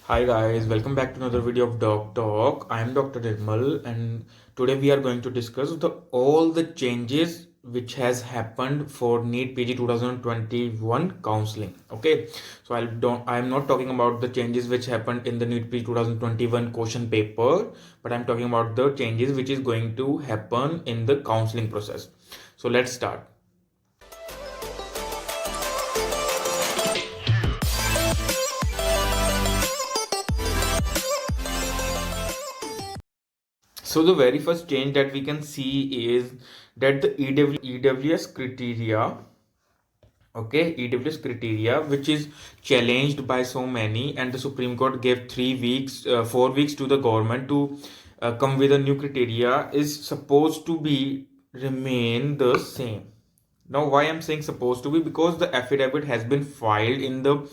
Hi guys, welcome back to another video of Doc Talk. I am Dr. Nirmal and today we are going to discuss all the changes which has happened for NEET PG 2021 counseling. Okay, so I am not talking about the changes which happened in the NEET PG 2021 question paper, but I am talking about the changes which is going to happen in the counseling process. So let's start. So the very first change that we can see is that the EWS criteria, okay, EWS criteria, which is challenged by so many, and the Supreme Court gave 3 weeks, 4 weeks to the government to come with a new criteria, is supposed to be remain the same. Now, why I'm saying supposed to be, because the affidavit has been filed in the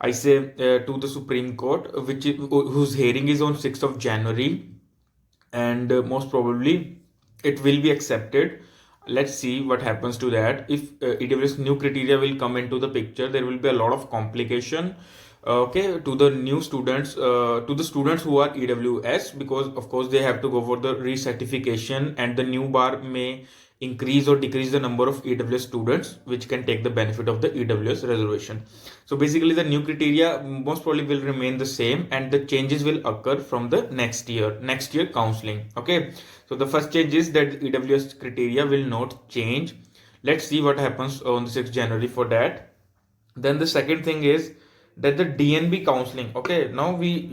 I say to the Supreme Court, whose hearing is on 6th of January, and most probably it will be accepted. Let's see what happens to that. If EWS new criteria will come into the picture, there will be a lot of complication, okay, to the new students, to the students who are EWS, because of course they have to go for the recertification, and the new bar may increase or decrease the number of EWS students which can take the benefit of the EWS reservation. So basically the new criteria most probably will remain the same, and the changes will occur from the next year counseling. Okay, so the first change is that EWS criteria will not change. Let's see what happens on the 6th January for that. Then the second thing is that the DNB counseling. Okay, now we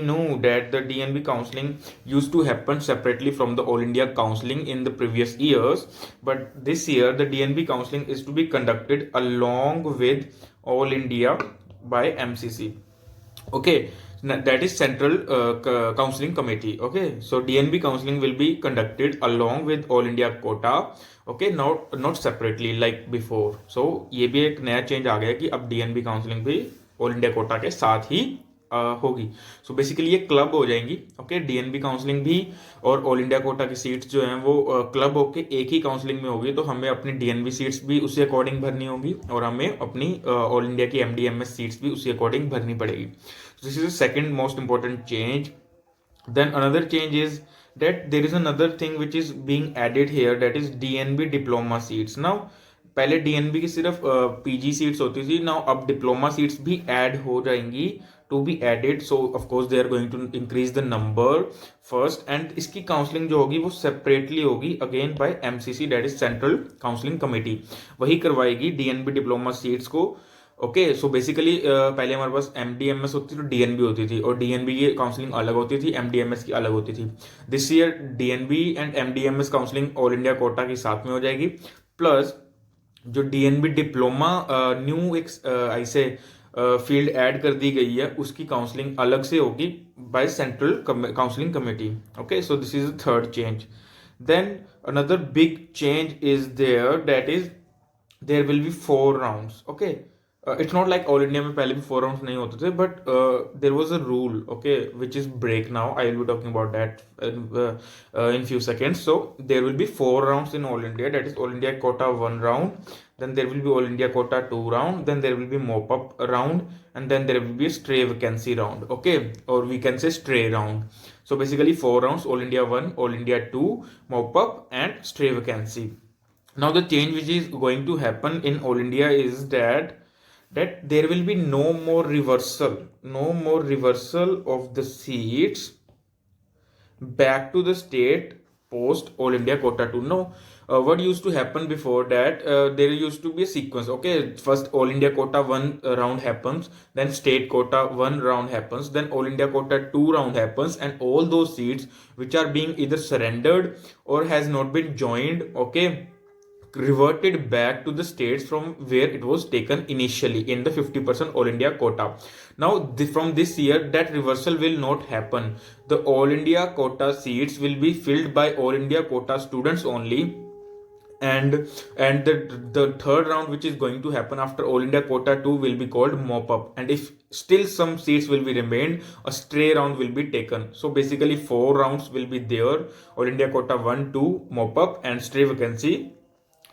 know that the DNB counseling used to happen separately from the All India counseling in the previous years, but this year the DNB counseling is to be conducted along with All India by MCC. Okay, that is Central Counseling Committee. Okay, so DNB counseling will be conducted along with All India quota. Okay, not separately like before. So ये भी एक नया change आ गया कि अब DNB counselling भी all India quota के साथ ही होगी. सो बेसिकली ये क्लब हो जाएंगी. ओके, डीएनबी काउंसलिंग भी और ऑल इंडिया कोटा की सीट्स जो हैं वो क्लब होके एक ही काउंसलिंग में होगी. तो हमें अपनी डीएनबी सीट्स भी उसी अकॉर्डिंग भरनी होगी, और हमें अपनी ऑल इंडिया की एमडीएमएस सीट्स भी उसी अकॉर्डिंग भरनी पड़ेगी. This is the second most important change. Then another change is that there is another thing which is being added here, that is DNB diploma seats. Now पहले DNB की सिर्फ PG seats होती थी. Now अब diploma seats भी add हो जाएंगी, to be added. So of course they are going to increase the number first, and इसकी काउंसलिंग जो होगी वो सेपरेटली होगी again by MCC, that is central counselling committee. वही करवाएगी डीएनबी डिप्लोमा सीट्स को. ओके, सो बेसिकली पहले हमारे पास एमडीएमएस होती थी तो डीएनबी होती थी, और डीएनबी की काउंसलिंग अलग होती थी, एमडीएमएस की अलग होती थी. This year DNB and MDMS counselling all India quota के साथ में हो जाएगी. प्लस जो डीएनबी डिप्लोमा न्यू एक ऐसे फील्ड ऐड कर दी गई है, उसकी काउंसलिंग अलग से होगी by central counselling committee. Okay, so this is the third change. Then another big change is there, that is there will be 4 rounds. Okay, it's not like all India में पहले भी 4 राउंड्स नहीं होते थे, but there was a rule, okay, which is break now. I will be talking about that in few seconds. So there will be 4 rounds in all India, that is all India quota 1 round, then there will be all India quota 2 round, then there will be mop up round, and then there will be a stray vacancy round. Okay, or we can say stray round. So basically 4 rounds: all India 1, all India 2, mop up, and stray vacancy. Now the change which is going to happen in all India is that there will be no more reversal of the seats back to the state post all India quota 2. No, what used to happen before that, there used to be a sequence. Okay, first all India quota 1 round happens, then state quota 1 round happens, then all India quota 2 round happens, and all those seats which are being either surrendered or has not been joined, okay, reverted back to the states from where it was taken initially in the 50% all India quota. Now from this year that reversal will not happen. The all India quota seats will be filled by all India quota students only, and the third round which is going to happen after all India quota 2 will be called mop up, and if still some seats will be remained, a stray round will be taken. So basically 4 rounds will be there: all India quota 1, 2, mop up, and stray vacancy.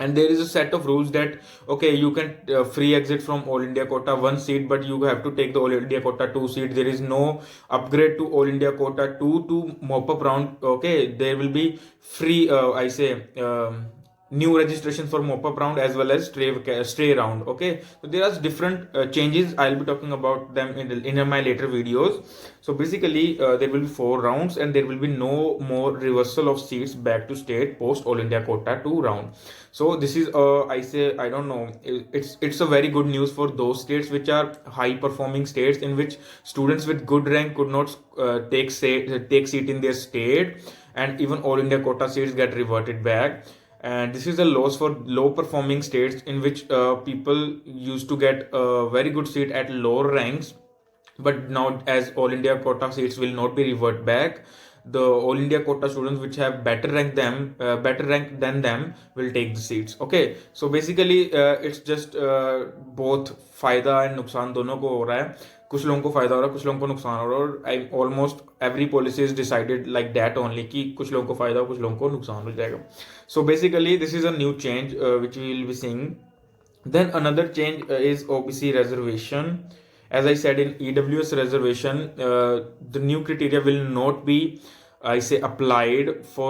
and there is a set of rules that okay, you can free exit from all India quota 1 seat, but you have to take the all India quota 2 seat. There is no upgrade to all India quota 2 to mop up round. Okay, there will be free I say new registration for mop up round as well as stray round. Okay, so there are different changes. I'll be talking about them in my later videos. So basically there will be 4 rounds, and there will be no more reversal of seats back to state post all India quota 2 round. So this is I say, I don't know, it's a very good news for those states which are high performing states, in which students with good rank could not take seat in their state, and even all India quota seats get reverted back. And this is a loss for low performing states, in which people used to get a very good seat at lower ranks, but now as all India quota seats will not be revert back, the all India quota students which have better rank than them will take the seats. Okay, so basically it's just both फायदा and नुकसान दोनों को हो रहा है. कुछ लोगों को फायदा हो रहा है, कुछ लोगों को नुकसान हो रहा है, और I almost every policy is decided like that only, कि कुछ लोगों को फायदा हो, कुछ लोगों को नुकसान हो जाएगा. So basically this is a new change which we will be seeing. Then another change is OBC reservation. As I said, in EWS reservation, the new criteria will not be, I say, applied for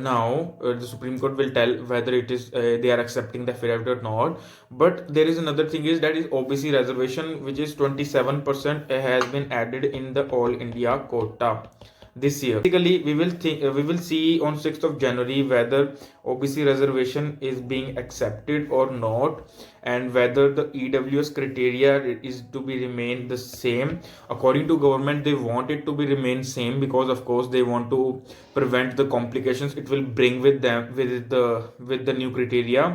now. The Supreme Court will tell whether it is they are accepting the affidavit or not. But there is another thing is that is OBC reservation, which is 27% has been added in the All India quota this year. Basically, we will see on 6th of January whether OBC reservation is being accepted or not, and whether the EWS criteria is to be remain the same. According to government, they want it to be remain same, because of course they want to prevent the complications it will bring with them with the new criteria,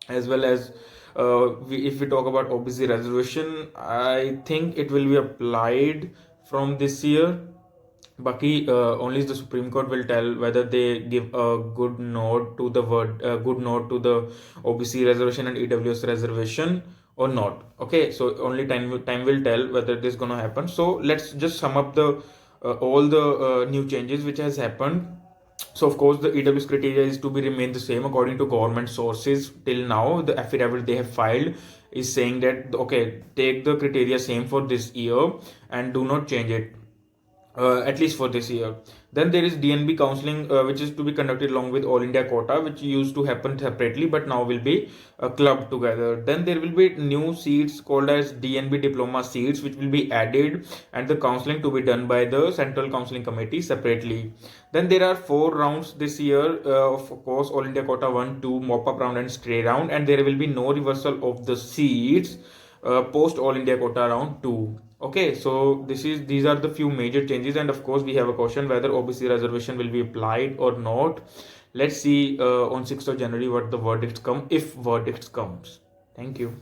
as well as if we talk about OBC reservation, I think it will be applied from this year. Baki only the Supreme Court will tell whether they give a good nod to the OBC reservation and EWS reservation or not. Okay, so only time will tell whether this is gonna happen. So let's just sum up the all the new changes which has happened. So of course the EWS criteria is to be remain the same according to government sources. Till now the affidavit they have filed is saying that okay, take the criteria same for this year and do not change it. At least for this year. Then there is DNB counseling, which is to be conducted along with All India quota, which used to happen separately but now will be clubbed together. Then there will be new seats called as DNB diploma seats, which will be added, and the counseling to be done by the Central Counseling Committee separately. Then there are 4 rounds this year, of course All India quota 1, 2, mop up round and stray round, and there will be no reversal of the seats post All India quota round 2. Okay, so these are the few major changes, and of course we have a question whether OBC reservation will be applied or not. Let's see on 6th of January what the verdicts come, if verdicts comes. Thank you.